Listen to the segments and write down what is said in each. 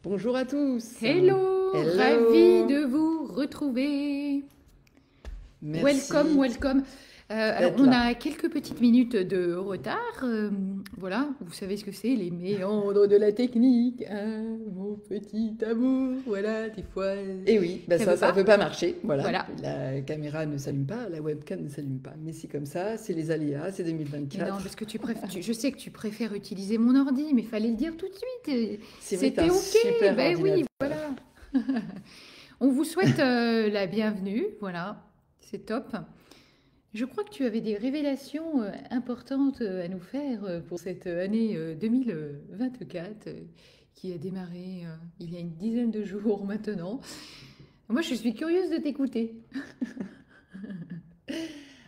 Bonjour à tous. Hello, ravie Hello. de vous retrouver. Welcome, Merci welcome. Alors, d'être on là. a quelques petites minutes de retard. Voilà, vous savez ce que c'est, les méandres de la technique. Hein, mon petit amour, voilà, des fois, Et oui, bah ça veut ça pas. veut pas marcher, voilà. Voilà. La caméra ne s'allume pas, la webcam ne s'allume pas. Mais c'est comme ça, c'est les aléas, c'est Mais non, 2024. parce que je sais que tu préfères utiliser mon ordi, mais fallait le dire tout de suite. C'est vrai que t'as C'était un OK. super Ben oui, ordinateur. voilà. On vous souhaite la bienvenue. Voilà, c'est top. Je crois que tu avais des révélations importantes à nous faire pour cette année 2024 qui a démarré il y a une dizaine de jours maintenant. Moi, je suis curieuse de t'écouter.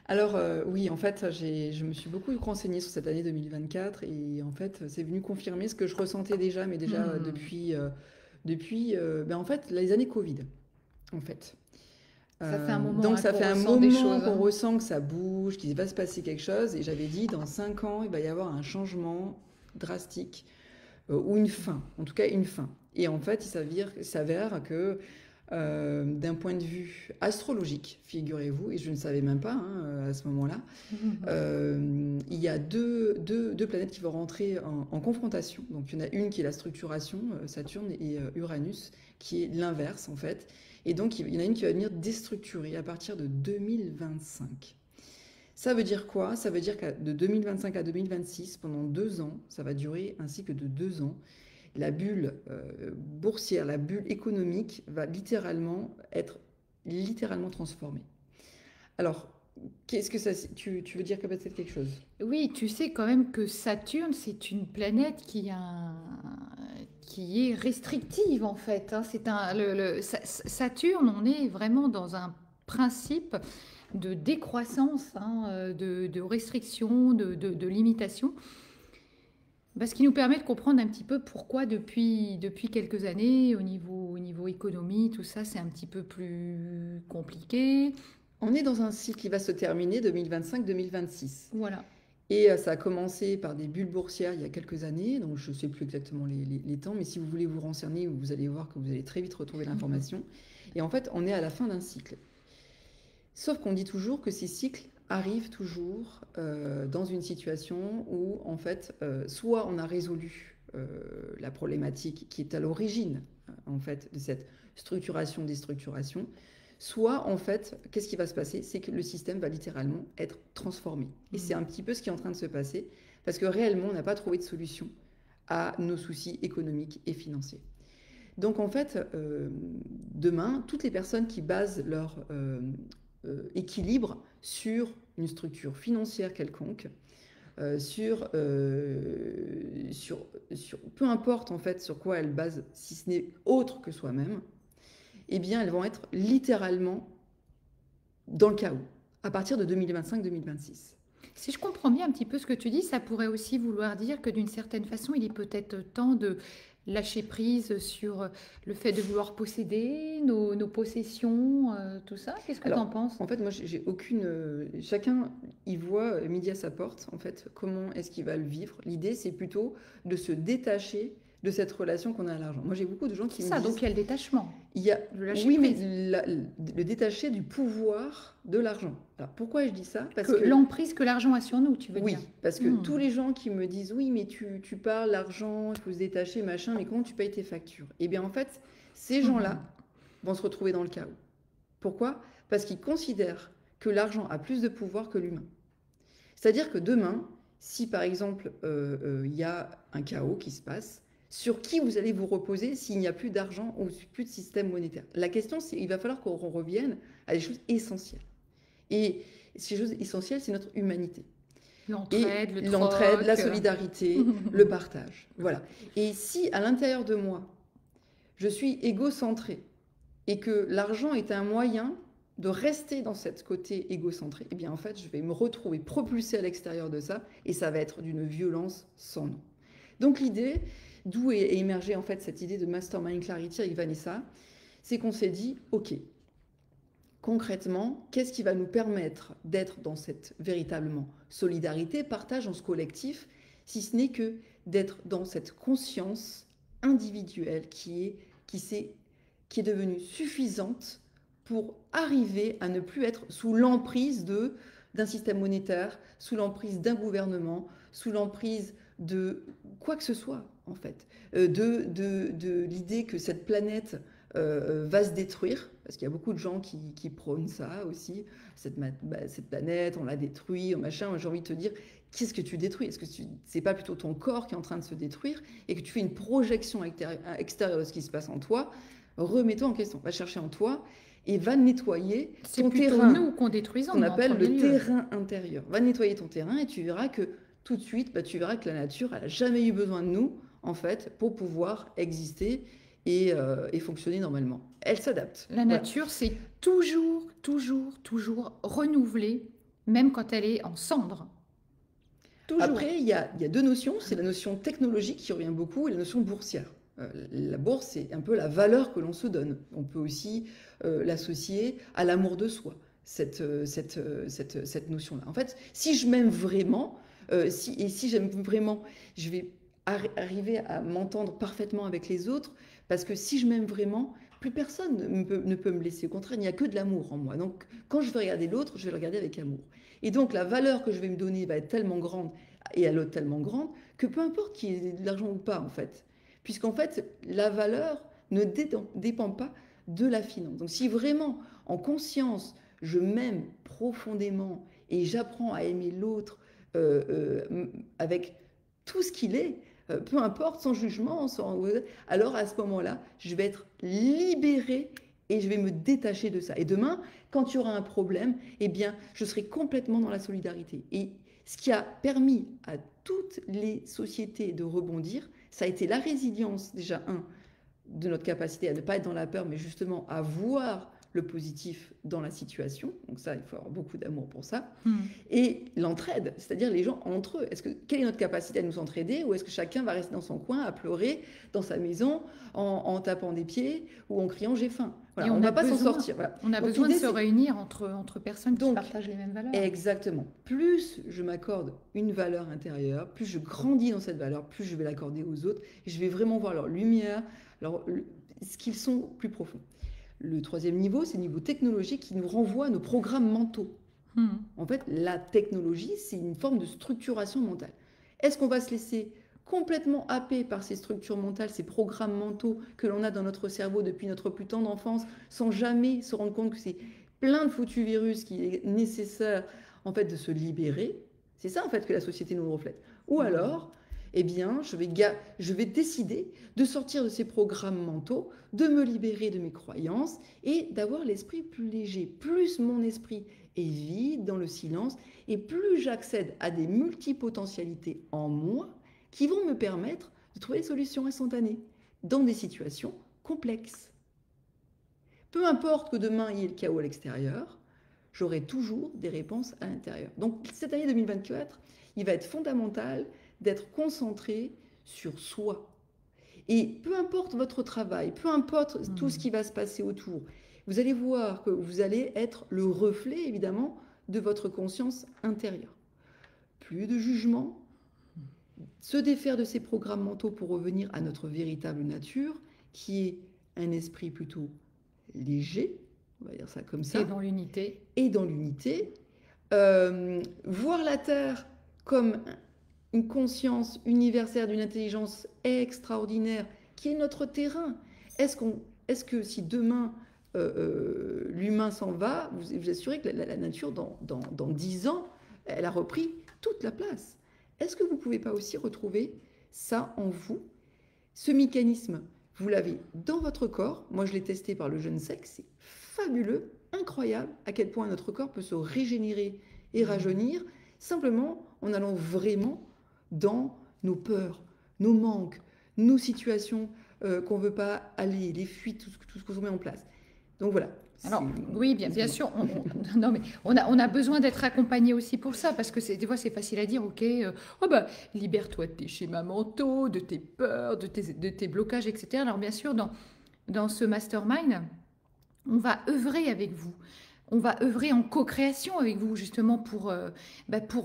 Alors oui, en fait, je me suis beaucoup renseignée sur cette année 2024 et en fait, c'est venu confirmer ce que je ressentais déjà, mais déjà Hmm. ben, en fait, les années Covid, en fait. Ça fait un moment Donc hein, ça qu'on fait un ressent des moment choses. qu'on Hein. ressent que ça bouge, qu'il va se passer quelque chose. Et j'avais dit, dans 5 ans, il va y avoir un changement drastique, ou une fin, en tout cas une fin. Et en fait, il s'avère que d'un point de vue astrologique, figurez-vous, et je ne savais même pas hein, à ce moment-là, il y a deux planètes qui vont rentrer en confrontation. Donc il y en a une qui est la structuration, Saturne, et Uranus, qui est l'inverse en fait. Et donc il y en a une qui va venir déstructurer à partir de 2025. Ça veut dire quoi? Ça veut dire que de 2025 à 2026, pendant 2 ans, ça va durer un cycle de 2 ans, la bulle boursière, la bulle économique va littéralement être littéralement transformée. Alors, qu'est-ce que ça... Tu veux dire que peut-être quelque chose? Oui, tu sais quand même que Saturne, c'est une planète qui est restrictive en fait. Hein. Saturne, on est vraiment dans un principe de décroissance, hein, de restriction, de limitation. Ce qui nous permet de comprendre un petit peu pourquoi depuis quelques années, au niveau économie, tout ça, c'est un petit peu plus compliqué. On est dans un cycle qui va se terminer 2025-2026. Voilà. Et ça a commencé par des bulles boursières il y a quelques années, donc je ne sais plus exactement les temps, mais si vous voulez vous renseigner, vous allez voir que vous allez très vite retrouver l'information. Et en fait, on est à la fin d'un cycle. Sauf qu'on dit toujours que ces cycles arrivent toujours dans une situation où, en fait, soit on a résolu la problématique qui est à l'origine, en fait, de cette structuration-déstructuration, soit, en fait, qu'est-ce qui va se passer? C'est que le système va littéralement être transformé. Et c'est un petit peu ce qui est en train de se passer, parce que réellement, on n'a pas trouvé de solution à nos soucis économiques et financiers. Donc en fait, demain, toutes les personnes qui basent leur équilibre sur une structure financière quelconque, sur peu importe en fait sur quoi elles basent, si ce n'est autre que soi-même, eh bien elles vont être littéralement dans le chaos à partir de 2025-2026. Si je comprends bien un petit peu ce que tu dis, ça pourrait aussi vouloir dire que d'une certaine façon, il est peut-être temps de lâcher prise sur le fait de vouloir posséder nos possessions, tout ça. Qu'est-ce que tu en Alors, penses? en fait, moi, j'ai aucune. Chacun y voit midi à sa porte, en fait, comment est-ce qu'il va le vivre. L'idée, c'est plutôt de se détacher de cette relation qu'on a à l'argent. Moi, j'ai beaucoup de gens C'est qui me ça, donc disent, il y a le détachement, il y a, le lâcher oui, mais prise. le détacher du pouvoir de l'argent. Alors, pourquoi je dis ça? Que Parce que, l'emprise que l'argent a sur nous, tu veux oui, dire. parce que Hmm. tous les gens qui me disent, oui, mais tu parles l'argent, il faut se détacher, machin, mais comment tu payes tes factures? Eh bien, en fait, ces gens-là vont se retrouver dans le chaos. Pourquoi? Parce qu'ils considèrent que l'argent a plus de pouvoir que l'humain. C'est-à-dire que demain, si par exemple il y a un chaos qui se passe, sur qui vous allez vous reposer s'il n'y a plus d'argent ou plus de système monétaire? La question, c'est qu'il va falloir qu'on revienne à des choses essentielles. Et ces choses essentielles, c'est notre humanité. Et L'entraide, le l'entraide, la troc. solidarité, le partage. Voilà. Et si à l'intérieur de moi, je suis égocentré et que l'argent est un moyen de rester dans cette côté égocentré, eh bien en fait, je vais me retrouver propulsé à l'extérieur de ça et ça va être d'une violence sans nom. Donc l'idée, d'où est émergée en fait cette idée de Mastermind Clarity avec Vanessa, c'est qu'on s'est dit, ok, concrètement, qu'est-ce qui va nous permettre d'être dans cette véritablement solidarité, partage en ce collectif, si ce n'est que d'être dans cette conscience individuelle qui est devenue suffisante pour arriver à ne plus être sous l'emprise d'un système monétaire, sous l'emprise d'un gouvernement, sous l'emprise de quoi que ce soit, en fait. De l'idée que cette planète va se détruire, parce qu'il y a beaucoup de gens qui prônent ça aussi. Cette planète, on la détruit, machin. J'ai envie de te dire, qu'est-ce que tu détruis? Est-ce que c'est pas plutôt ton corps qui est en train de se détruire et que tu fais une projection extérieure de ce qui se passe en toi? Remets-toi en question, va chercher en toi et va nettoyer ton terrain. C'est nous qu'on détruisons. On appelle le terrain intérieur. Va nettoyer ton terrain et tu verras que tout de suite, tu verras que la nature, elle n'a jamais eu besoin de nous, en fait, pour pouvoir exister et fonctionner normalement. Elle s'adapte. La nature, c'est toujours, toujours, toujours renouvelée, même quand elle est en cendres. Toujours. Après, il y a deux notions. C'est la notion technologique qui revient beaucoup et la notion boursière. La bourse, c'est un peu la valeur que l'on se donne. On peut aussi l'associer à l'amour de soi, cette notion-là. En fait, si je m'aime vraiment, si j'aime vraiment, je vais arriver à m'entendre parfaitement avec les autres, parce que si je m'aime vraiment, plus personne ne peut me laisser. Au contraire, il n'y a que de l'amour en moi. Donc, quand je vais regarder l'autre, je vais le regarder avec amour. Et donc, la valeur que je vais me donner va être tellement grande et à l'autre tellement grande que peu importe qu'il y ait de l'argent ou pas, en fait. Puisqu'en fait, la valeur ne dépend pas de la finance. Donc, si vraiment, en conscience, je m'aime profondément et j'apprends à aimer l'autre avec tout ce qu'il est, peu importe, sans jugement, alors à ce moment-là, je vais être libérée et je vais me détacher de ça. Et demain, quand il y aura un problème, eh bien, je serai complètement dans la solidarité. Et ce qui a permis à toutes les sociétés de rebondir, ça a été la résilience, déjà, de notre capacité à ne pas être dans la peur, mais justement à voir le positif dans la situation. Donc ça, il faut avoir beaucoup d'amour pour ça. Et l'entraide, c'est-à-dire les gens entre eux. Quelle est notre capacité à nous entraider, ou est-ce que chacun va rester dans son coin à pleurer dans sa maison en tapant des pieds ou en criant j'ai faim? Voilà, on ne va pas s'en sortir. Voilà. On a besoin de se réunir entre personnes qui partagent les mêmes valeurs. Exactement. Plus je m'accorde une valeur intérieure, plus je grandis dans cette valeur, plus je vais l'accorder aux autres. Et je vais vraiment voir leur lumière, ce qu'ils sont plus profonds. Le troisième niveau, c'est le niveau technologique qui nous renvoie à nos programmes mentaux. En fait, la technologie, c'est une forme de structuration mentale. Est-ce qu'on va se laisser complètement happé par ces structures mentales, ces programmes mentaux que l'on a dans notre cerveau depuis notre plus tendre enfance, sans jamais se rendre compte que c'est plein de foutus virus qu'il est nécessaire en fait de se libérer? C'est ça en fait que la société nous reflète. Ou alors, eh bien, je vais décider de sortir de ces programmes mentaux, de me libérer de mes croyances et d'avoir l'esprit plus léger. Plus mon esprit est vide dans le silence et plus j'accède à des multipotentialités en moi qui vont me permettre de trouver des solutions instantanées dans des situations complexes. Peu importe que demain il y ait le chaos à l'extérieur, j'aurai toujours des réponses à l'intérieur. Donc cette année 2024, il va être fondamental d'être concentré sur soi. Et peu importe votre travail, peu importe tout ce qui va se passer autour, vous allez voir que vous allez être le reflet, évidemment, de votre conscience intérieure. Plus de jugement, se défaire de ces programmes mentaux pour revenir à notre véritable nature, qui est un esprit plutôt léger, on va dire ça comme ça. Et dans l'unité. Et dans l'unité. Voir la Terre comme une conscience universelle d'une intelligence extraordinaire qui est notre terrain. Est-ce que si demain l'humain s'en va, vous assurez que la nature, dans 10 ans, elle a repris toute la place? Est-ce que vous ne pouvez pas aussi retrouver ça en vous? Ce mécanisme, vous l'avez dans votre corps. Moi, je l'ai testé par le jeûne sec. C'est fabuleux, incroyable à quel point notre corps peut se régénérer et rajeunir simplement en allant vraiment dans nos peurs, nos manques, nos situations qu'on ne veut pas aller, les fuites, tout ce qu'on met en place. Donc voilà. Alors, oui, bien sûr, non, mais on a besoin d'être accompagné aussi pour ça, parce que des fois c'est facile à dire, ok, libère-toi de tes schémas mentaux, de tes peurs, de tes blocages, etc. Alors bien sûr, dans ce mastermind, on va œuvrer avec vous on va œuvrer en co-création avec vous, justement, pour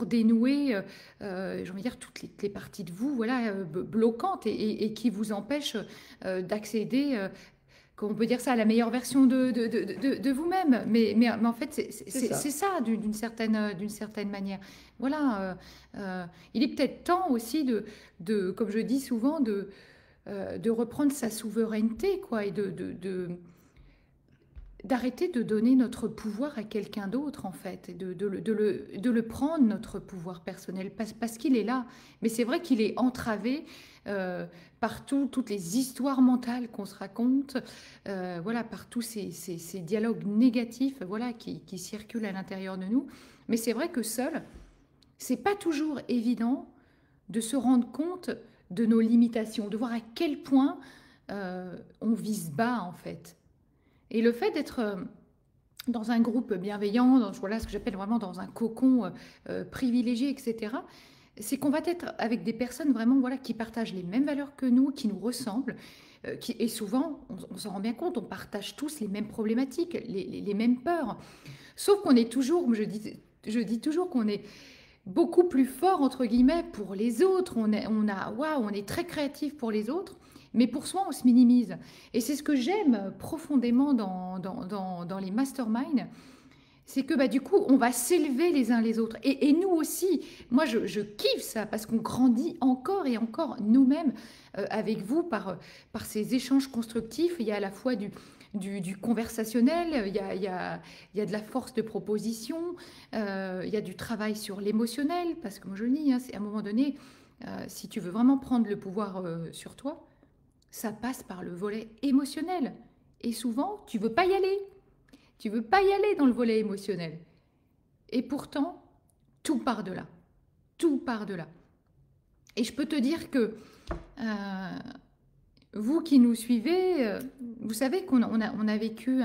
dénouer, j'ai envie de dire, toutes les parties de vous, voilà, bloquantes et qui vous empêchent d'accéder, on peut dire ça, à la meilleure version de vous-même. Mais en fait, C'est ça. c'est ça, d'une certaine manière. Voilà, il est peut-être temps aussi comme je dis souvent, de reprendre sa souveraineté, quoi, et d'arrêter de donner notre pouvoir à quelqu'un d'autre, en fait, et de le prendre, notre pouvoir personnel, parce qu'il est là. Mais c'est vrai qu'il est entravé par toutes les histoires mentales qu'on se raconte, voilà, par tous ces dialogues négatifs, voilà, qui circulent à l'intérieur de nous. Mais c'est vrai que seul, c'est pas toujours évident de se rendre compte de nos limitations, de voir à quel point on vise bas, en fait. Et le fait d'être dans un groupe bienveillant, voilà ce que j'appelle vraiment dans un cocon privilégié, etc., c'est qu'on va être avec des personnes vraiment, voilà, qui partagent les mêmes valeurs que nous, qui nous ressemblent, et souvent, on s'en rend bien compte, on partage tous les mêmes problématiques, les mêmes peurs. Sauf qu'on est toujours, je dis toujours qu'on est beaucoup plus fort, entre guillemets, pour les autres. Waouh, on est très créatif pour les autres, mais pour soi, on se minimise. Et c'est ce que j'aime profondément dans les masterminds, c'est que bah, du coup, on va s'élever les uns les autres. Et nous aussi, moi, je kiffe ça, parce qu'on grandit encore et encore nous-mêmes avec vous par ces échanges constructifs. Il y a à la fois du conversationnel, il y a de la force de proposition, il y a du travail sur l'émotionnel, parce que moi je le dis, hein, c'est à un moment donné, si tu veux vraiment prendre le pouvoir sur toi, ça passe par le volet émotionnel. Et souvent, tu veux pas y aller. Tu veux pas y aller dans le volet émotionnel. Et pourtant, tout part de là. Tout part de là. Et je peux te dire que vous qui nous suivez, vous savez qu'on on a vécu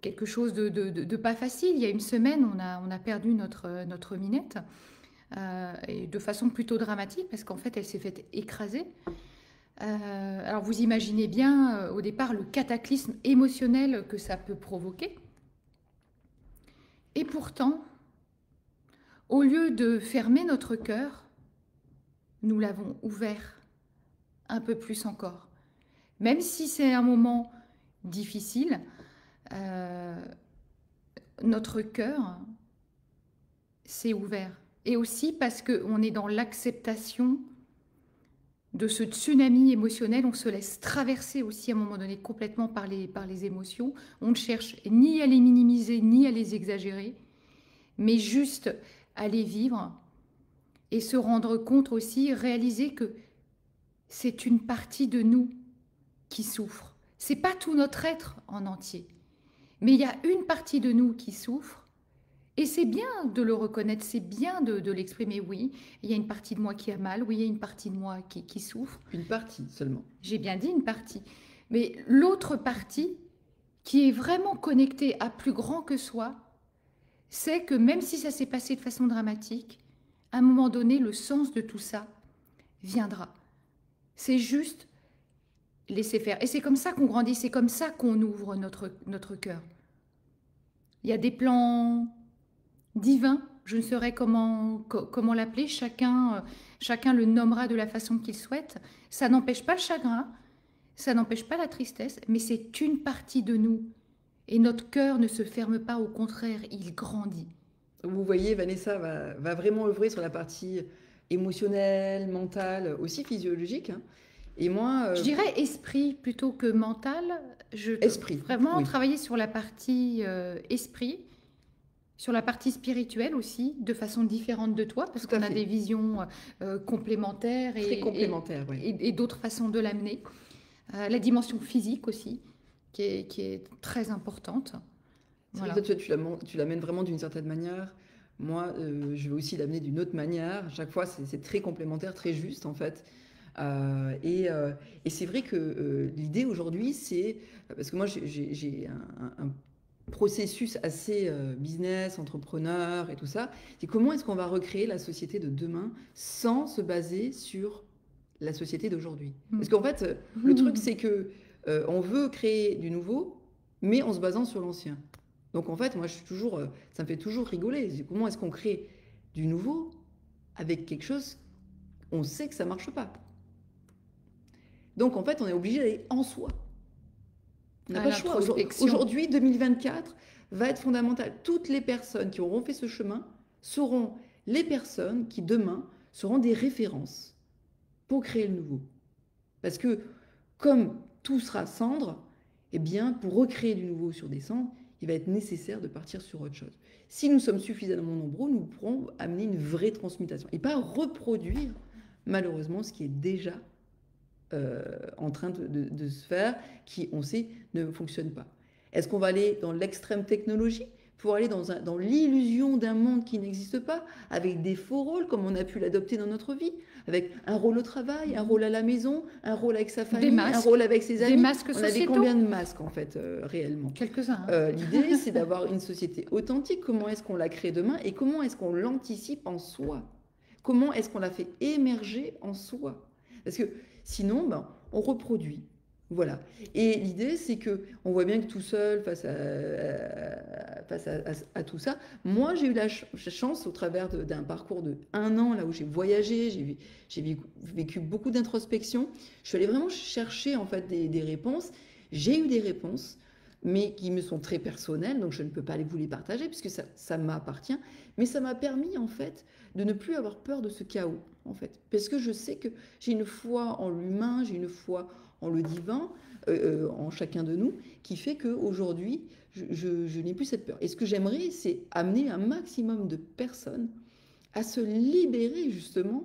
quelque chose de pas facile. Il y a une semaine, on a perdu notre Minette, et de façon plutôt dramatique, parce qu'en fait, elle s'est faite écraser. Alors vous imaginez bien au départ le cataclysme émotionnel que ça peut provoquer. Et pourtant, au lieu de fermer notre cœur, nous l'avons ouvert un peu plus encore. Même si c'est un moment difficile, notre cœur s'est ouvert. Et aussi parce qu'on est dans l'acceptation de ce tsunami émotionnel, on se laisse traverser aussi à un moment donné complètement par les émotions. On ne cherche ni à les minimiser, ni à les exagérer, mais juste à les vivre et se rendre compte aussi, réaliser que c'est une partie de nous qui souffre. C'est pas tout notre être en entier, mais il y a une partie de nous qui souffre. Et c'est bien de le reconnaître, c'est bien de l'exprimer. Oui, il y a une partie de moi qui a mal, oui, il y a une partie de moi qui souffre. Une partie seulement. J'ai bien dit une partie. Mais l'autre partie, qui est vraiment connectée à plus grand que soi, c'est que même si ça s'est passé de façon dramatique, à un moment donné, le sens de tout ça viendra. C'est juste laisser faire. Et c'est comme ça qu'on grandit, c'est comme ça qu'on ouvre notre cœur. Il y a des plans divin, je ne saurais comment l'appeler, chacun le nommera de la façon qu'il souhaite. Ça n'empêche pas le chagrin, ça n'empêche pas la tristesse, mais c'est une partie de nous. Et notre cœur ne se ferme pas, au contraire, il grandit. Vous voyez, Vanessa va vraiment œuvrer sur la partie émotionnelle, mentale, aussi physiologique, hein. Et moi... Je dirais esprit plutôt que mental. Esprit, vraiment oui. travailler sur la partie esprit, sur la partie spirituelle aussi, de façon différente de toi, parce Tout à qu'on a fait. des visions complémentaires Très complémentaire, oui. et d'autres façons de l'amener. La dimension physique aussi, qui est très importante. C'est Voilà. vrai que toi, tu l'amènes vraiment d'une certaine manière. Moi, je vais aussi l'amener d'une autre manière. Chaque fois, c'est très complémentaire, très juste, en fait. Et c'est vrai que l'idée aujourd'hui, c'est... Parce que moi, j'ai un processus assez business, entrepreneur et tout ça. C'est comment est-ce qu'on va recréer la société de demain sans se baser sur la société d'aujourd'hui? Parce qu'en fait, le truc, c'est que on veut créer du nouveau, mais en se basant sur l'ancien. Donc en fait, moi, ça me fait toujours rigoler. Comment est-ce qu'on crée du nouveau avec quelque chose, on sait que ça marche pas. Donc en fait, on est obligé d'aller en soi. On n'a pas le choix. Aujourd'hui, 2024 va être fondamental. Toutes les personnes qui auront fait ce chemin seront les personnes qui demain seront des références pour créer le nouveau. Parce que comme tout sera cendre, eh bien, pour recréer du nouveau sur des cendres, il va être nécessaire de partir sur autre chose. Si nous sommes suffisamment nombreux, nous pourrons amener une vraie transmutation et pas reproduire malheureusement ce qui est déjà en train de se faire, qui, on sait, ne fonctionne pas. Est-ce qu'on va aller dans l'extrême technologie pour aller dans l'illusion d'un monde qui n'existe pas, avec des faux rôles comme on a pu l'adopter dans notre vie, avec un rôle au travail, un rôle à la maison, un rôle avec sa famille, un rôle avec ses amis. Des masques on sociétaux. avait combien de masques en fait réellement? Quelques-uns. L'idée c'est d'avoir une société authentique. Comment est-ce qu'on la crée demain et comment est-ce qu'on l'anticipe en soi? Comment est-ce qu'on la fait émerger en soi? Parce que sinon, on reproduit. Voilà. Et l'idée, c'est que on voit bien que tout seul, face à tout ça, moi, j'ai eu la chance, au travers d'un parcours de 1 an, là où j'ai voyagé, j'ai vécu beaucoup d'introspection. Je suis allée vraiment chercher, en fait, des réponses. J'ai eu des réponses, mais qui me sont très personnelles, donc je ne peux pas vous les partager, puisque ça m'appartient. Mais ça m'a permis, en fait, de ne plus avoir peur de ce chaos, en fait. Parce que je sais que j'ai une foi en l'humain, j'ai une foi en le divin, en chacun de nous, qui fait qu'aujourd'hui, je n'ai plus cette peur. Et ce que j'aimerais, c'est amener un maximum de personnes à se libérer justement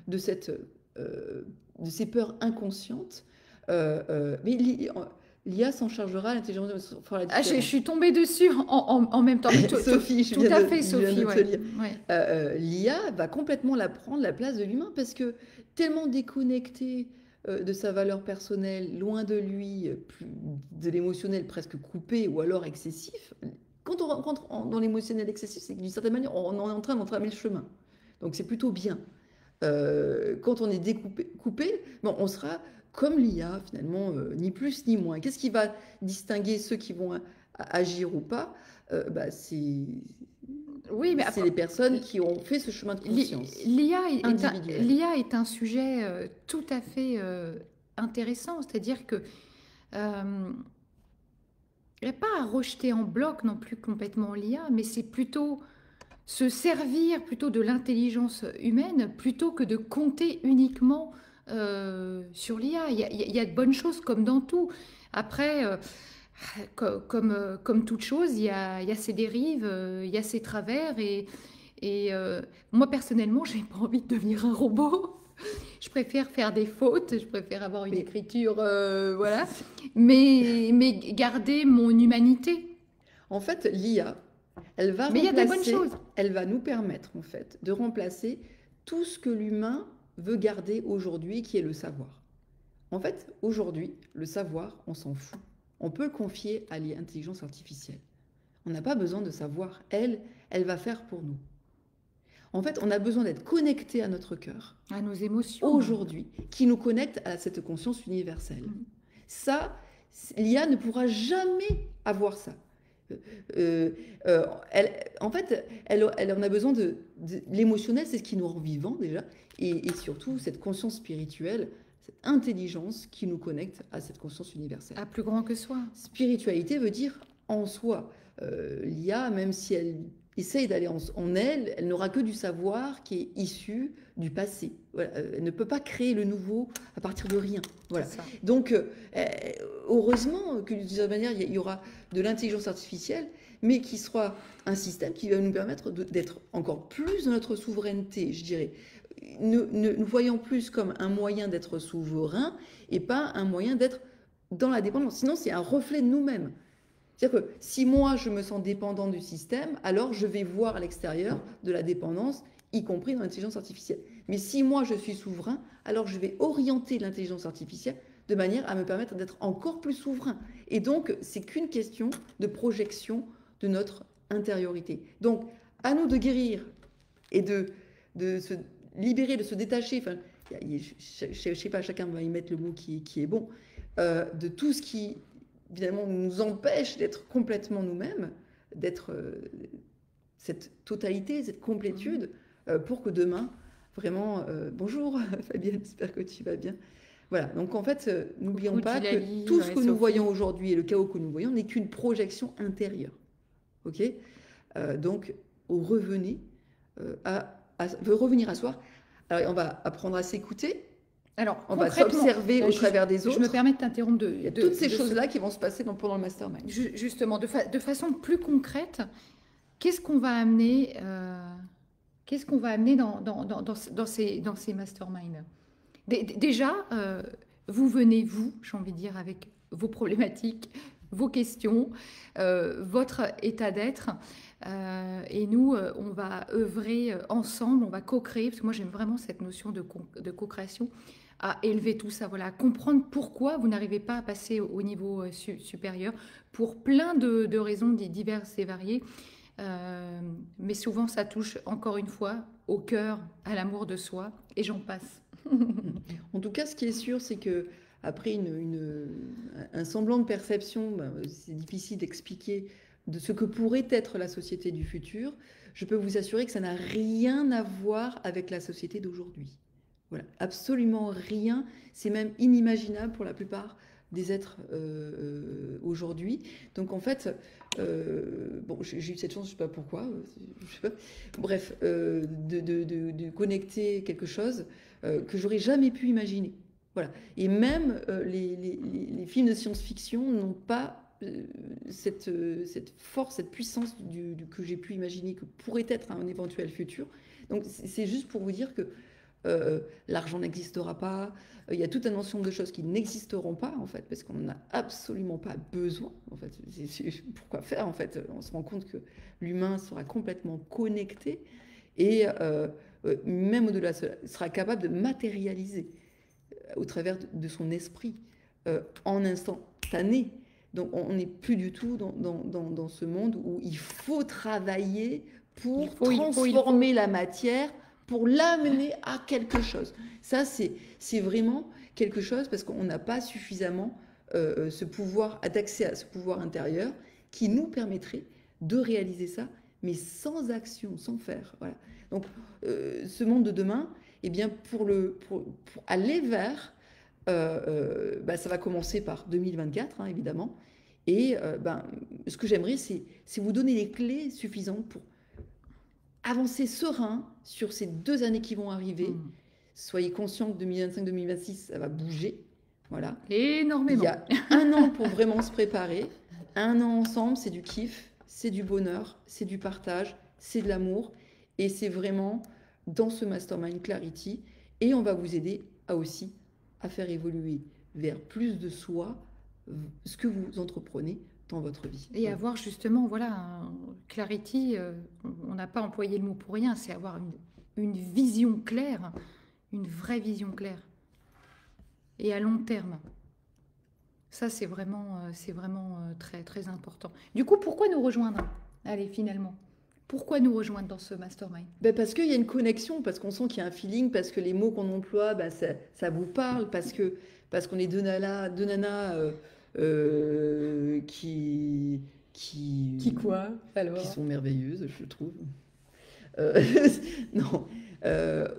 de ces peurs inconscientes. Mais l'IA s'en chargera, l'intelligence fera la différence. Je suis tombée dessus en même temps. Sophie, tout à fait, Sophie. L'IA va complètement prendre la place de l'humain parce que tellement déconnecté de sa valeur personnelle, loin de lui, de l'émotionnel presque coupé ou alors excessif. Quand on rentre dans l'émotionnel excessif, c'est que d'une certaine manière, on est en train d'entamer le chemin. Donc c'est plutôt bien. Quand on est coupé, on sera comme l'IA finalement, ni plus ni moins. Qu'est-ce qui va distinguer ceux qui vont agir ou pas? C'est les personnes qui ont fait ce chemin de conscience. L'IA est un sujet tout à fait intéressant, c'est-à-dire que il n'y a pas à rejeter en bloc non plus complètement l'IA, mais c'est plutôt se servir plutôt de l'intelligence humaine plutôt que de compter uniquement sur l'IA. Il y a de bonnes choses comme dans tout. Après, comme toute chose, il y a ses dérives, il y a ses travers. Et moi, personnellement, je n'ai pas envie de devenir un robot. Je préfère faire des fautes, je préfère avoir une écriture, voilà, mais garder mon humanité. En fait, l'IA, elle va nous permettre en fait de remplacer tout ce que l'humain veut garder aujourd'hui, qui est le savoir. En fait, aujourd'hui, le savoir, on s'en fout. On peut le confier à l'intelligence artificielle. On n'a pas besoin de savoir. Elle va faire pour nous. En fait, on a besoin d'être connecté à notre cœur, à nos émotions aujourd'hui, qui nous connecte à cette conscience universelle. Ça, l'IA ne pourra jamais avoir ça. En fait, elle en a besoin de l'émotionnel, c'est ce qui nous rend vivants déjà, et surtout cette conscience spirituelle, cette intelligence qui nous connecte à cette conscience universelle. À plus grand que soi. Spiritualité veut dire en soi. L'IA, même si elle essaye d'aller en elle, elle n'aura que du savoir qui est issu du passé. Voilà. Elle ne peut pas créer le nouveau à partir de rien. Voilà. Donc, heureusement que d'une certaine manière, il y aura de l'intelligence artificielle, mais qui sera un système qui va nous permettre d'être encore plus dans notre souveraineté, je dirais. Nous voyons plus comme un moyen d'être souverain et pas un moyen d'être dans la dépendance. Sinon, c'est un reflet de nous-mêmes. C'est-à-dire que si moi, je me sens dépendant du système, alors je vais voir à l'extérieur de la dépendance, y compris dans l'intelligence artificielle. Mais si moi, je suis souverain, alors je vais orienter l'intelligence artificielle de manière à me permettre d'être encore plus souverain. Et donc, c'est qu'une question de projection de notre intériorité. Donc, à nous de guérir et de se libérer, de se détacher, enfin, je ne sais pas, chacun va y mettre le mot qui est bon, de tout ce qui, évidemment, nous empêche d'être complètement nous-mêmes, d'être cette totalité, cette complétude, pour que demain, vraiment, bonjour Fabienne, j'espère que tu vas bien. Voilà, donc en fait, n'oublions pas que tout ce que nous voyons aujourd'hui et le chaos que nous voyons n'est qu'une projection intérieure. Ok, donc, revenir à soi. Alors, on va apprendre à s'écouter. Alors, on va s'observer au travers des autres. Je me permets de t'interrompre. Il y a toutes ces choses-là qui vont se passer pendant le mastermind. Justement, de façon plus concrète, qu'est-ce qu'on va amener, dans ces masterminds? Déjà, vous venez, j'ai envie de dire, avec vos problématiques, vos questions, votre état d'être. Et nous, on va œuvrer ensemble, on va co-créer, parce que moi j'aime vraiment cette notion de co-création, à élever tout ça, voilà, à comprendre pourquoi vous n'arrivez pas à passer au niveau supérieur, pour plein de raisons diverses et variées. Mais souvent ça touche encore une fois au cœur, à l'amour de soi, et j'en passe. En tout cas, ce qui est sûr, c'est que après un semblant de perception, c'est difficile d'expliquer de ce que pourrait être la société du futur. Je peux vous assurer que ça n'a rien à voir avec la société d'aujourd'hui. Voilà, absolument rien. C'est même inimaginable pour la plupart des êtres aujourd'hui. Donc en fait, bon, j'ai eu cette chance, je ne sais pas pourquoi, je sais pas. Bref, de connecter quelque chose que j'aurais jamais pu imaginer. Voilà. Et même les films de science-fiction n'ont pas cette force, cette puissance que j'ai pu imaginer que pourrait être un éventuel futur. Donc c'est juste pour vous dire que l'argent n'existera pas. Il y a tout un ensemble de choses qui n'existeront pas, en fait, parce qu'on n'en a absolument pas besoin. En fait, pourquoi faire, en fait? On se rend compte que l'humain sera complètement connecté et même au-delà, sera capable de matérialiser au travers de son esprit en instantané. Donc on n'est plus du tout dans ce monde où il faut travailler pour transformer la matière, pour l'amener à quelque chose. Ça, c'est vraiment quelque chose parce qu'on n'a pas suffisamment ce pouvoir, d'accès à ce pouvoir intérieur qui nous permettrait de réaliser ça, mais sans action, sans faire. Voilà. Donc, ce monde de demain, eh bien, pour aller vers, ça va commencer par 2024, hein, évidemment. Et ce que j'aimerais, c'est vous donner les clés suffisantes pour avancer serein sur ces 2 années qui vont arriver. Soyez conscients que 2025-2026, ça va bouger. Voilà. Énormément. Il y a 1 an pour vraiment se préparer. 1 an ensemble, c'est du kiff, c'est du bonheur, c'est du partage, c'est de l'amour. Et c'est vraiment dans ce Mastermind Clarity. Et on va vous aider aussi à faire évoluer vers plus de soi ce que vous entreprenez dans votre vie. Et avoir justement, voilà, Clarity, on n'a pas employé le mot pour rien, c'est avoir une vision claire, une vraie vision claire. Et à long terme. Ça, c'est vraiment très, très important. Du coup, pourquoi nous rejoindre? Allez, finalement. Pourquoi nous rejoindre dans ce mastermind? Parce qu'il y a une connexion, parce qu'on sent qu'il y a un feeling, parce que les mots qu'on emploie, ça vous parle, parce qu'on est deux nanas qui quoi alors? Qui sont merveilleuses, je trouve. Non,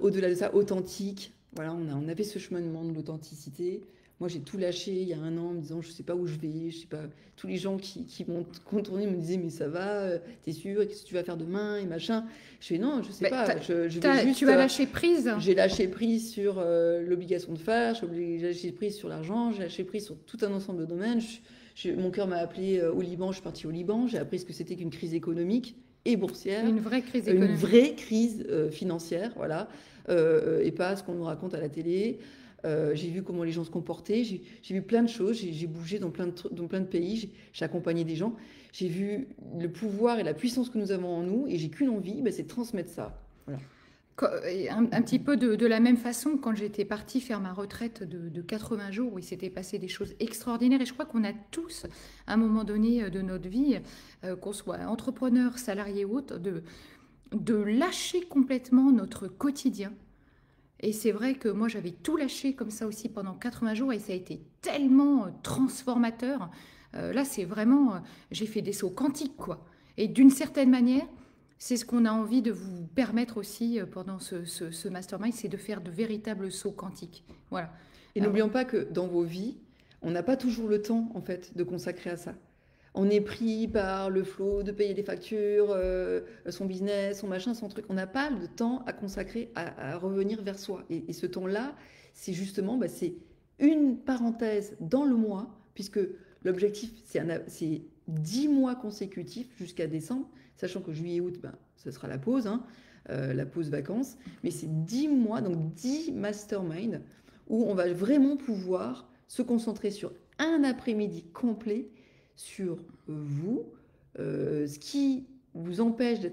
au-delà de ça, authentique. Voilà, on avait ce cheminement de l'authenticité. Moi, j'ai tout lâché il y a 1 an en me disant, je ne sais pas où je vais, je sais pas. Tous les gens qui m'ont contourné me disaient, mais ça va, t'es sûr, qu'est-ce que tu vas faire demain et machin. Je fais, non, je ne sais pas. Je vais juste, tu as lâché prise? J'ai lâché prise sur l'obligation de faire, j'ai lâché prise sur l'argent, j'ai lâché prise sur tout un ensemble de domaines. Mon cœur m'a appelé au Liban, je suis partie au Liban, j'ai appris ce que c'était qu'une crise économique et boursière. Une vraie crise économique. Une vraie crise financière, voilà, et pas ce qu'on nous raconte à la télé. J'ai vu comment les gens se comportaient, j'ai vu plein de choses, j'ai bougé dans plein de pays, j'ai accompagné des gens, j'ai vu le pouvoir et la puissance que nous avons en nous, et j'ai qu'une envie, c'est de transmettre ça. Voilà. Un petit peu de la même façon, quand j'étais partie faire ma retraite de 80 jours, où il s'était passé des choses extraordinaires, et je crois qu'on a tous, à un moment donné de notre vie, qu'on soit entrepreneur, salarié ou autre, de lâcher complètement notre quotidien. Et c'est vrai que moi, j'avais tout lâché comme ça aussi pendant 80 jours et ça a été tellement transformateur. Là, c'est vraiment... j'ai fait des sauts quantiques, quoi. Et d'une certaine manière, c'est ce qu'on a envie de vous permettre aussi pendant ce mastermind, c'est de faire de véritables sauts quantiques. Voilà. Et n'oublions pas que dans vos vies, on n'a pas toujours le temps, en fait, de consacrer à ça. On est pris par le flot de payer des factures, son business, son machin, son truc. On n'a pas le temps à consacrer à revenir vers soi. Et ce temps-là, c'est justement, c'est une parenthèse dans le mois, puisque l'objectif, c'est 10 mois consécutifs jusqu'à décembre, sachant que juillet et août, ce sera la pause, hein, la pause vacances. Mais c'est 10 mois, donc 10 masterminds, où on va vraiment pouvoir se concentrer sur un après-midi complet sur vous, ce qui vous empêche de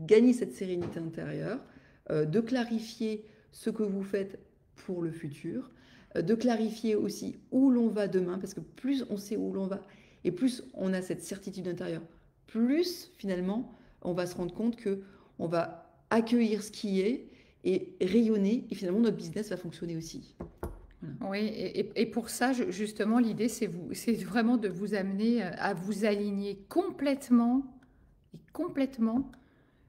gagner cette sérénité intérieure, de clarifier ce que vous faites pour le futur, de clarifier aussi où l'on va demain, parce que plus on sait où l'on va et plus on a cette certitude intérieure, plus finalement on va se rendre compte que on va accueillir ce qui est et rayonner, et finalement notre business va fonctionner aussi. Voilà. Oui, et pour ça, justement, l'idée, c'est vraiment de vous amener à vous aligner complètement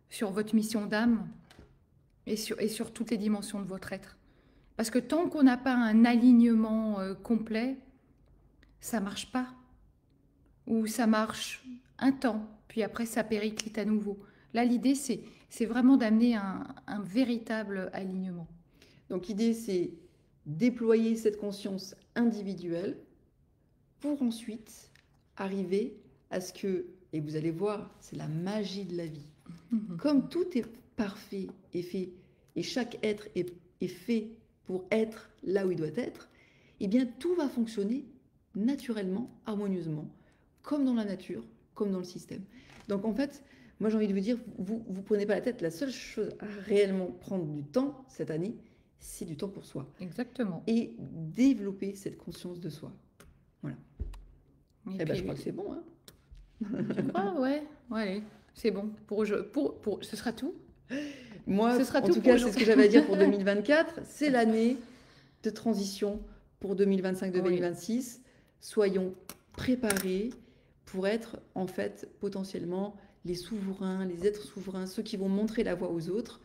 sur votre mission d'âme et sur toutes les dimensions de votre être. Parce que tant qu'on n'a pas un alignement complet, ça ne marche pas. Ou ça marche un temps, puis après ça périclite à nouveau. Là, l'idée, c'est vraiment d'amener un véritable alignement. Donc l'idée, c'est déployer cette conscience individuelle pour ensuite arriver à ce que, et vous allez voir, c'est la magie de la vie. Comme tout est parfait et fait, et chaque être est fait pour être là où il doit être, eh bien tout va fonctionner naturellement, harmonieusement, comme dans la nature, comme dans le système. Donc en fait, moi j'ai envie de vous dire, vous prenez pas la tête, la seule chose à réellement prendre du temps cette année, c'est du temps pour soi. Exactement. Et développer cette conscience de soi. Voilà. Et puis, je crois que c'est bon. Hein. Tu crois? Ouais, allez, c'est bon. Ce sera tout. Moi, en tout cas, c'est ce que j'avais à dire pour 2024. C'est l'année de transition pour 2025-2026. Oui. Soyons préparés pour être, en fait, potentiellement les souverains, les êtres souverains, ceux qui vont montrer la voie aux autres,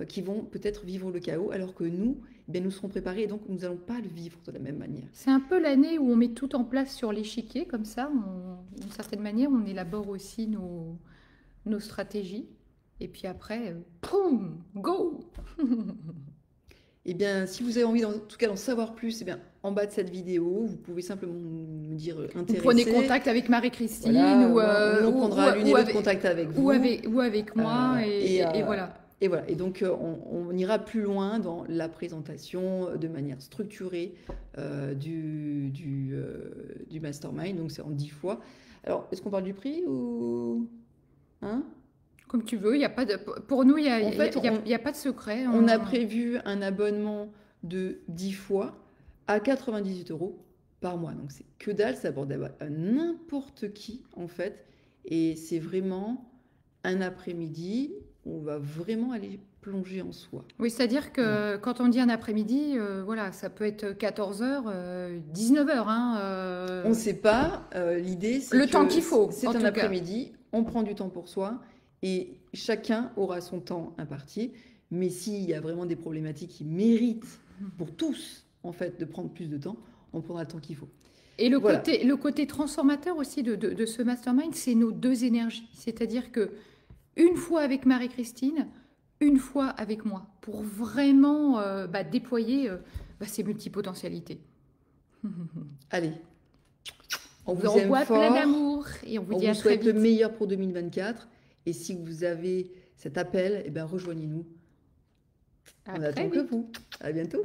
qui vont peut-être vivre le chaos, alors que nous, nous serons préparés et donc nous n'allons pas le vivre de la même manière. C'est un peu l'année où on met tout en place sur l'échiquier, comme ça, d'une certaine manière, on élabore aussi nos stratégies. Et puis après, boum, go. Eh bien, si vous avez envie, en tout cas, d'en savoir plus, eh bien, en bas de cette vidéo, vous pouvez simplement me dire intéressé. Vous prenez contact avec Marie-Christine, voilà, on prendra l'une et l'autre contact avec vous. Ou avec moi, et voilà. Et voilà. Et donc, on ira plus loin dans la présentation de manière structurée du mastermind. Donc, c'est en 10 fois. Alors, est-ce qu'on parle du prix ou... Hein? Comme tu veux, pour nous, il n'y a pas de secret. On a prévu un abonnement de 10 fois à 98 € par mois. Donc, c'est que dalle, ça aborde n'importe qui, en fait. Et c'est vraiment un après-midi où on va vraiment aller plonger en soi. Oui, c'est-à-dire que quand on dit un après-midi, voilà, ça peut être 14h, 19h. Hein, On ne sait pas. L'idée, c'est le temps qu'il faut. C'est un après-midi, on prend du temps pour soi. Et chacun aura son temps imparti. Mais s'il y a vraiment des problématiques qui méritent pour tous, en fait, de prendre plus de temps, on prendra le temps qu'il faut. Et le côté transformateur aussi de ce mastermind, c'est nos deux énergies. C'est-à-dire que une fois avec Marie-Christine, une fois avec moi, pour vraiment déployer ces multipotentialités. Allez, on vous envoie plein d'amour et on vous dit à très vite. On vous souhaite le meilleur pour 2024. Et si vous avez cet appel, rejoignez-nous. On attend que vous. À bientôt.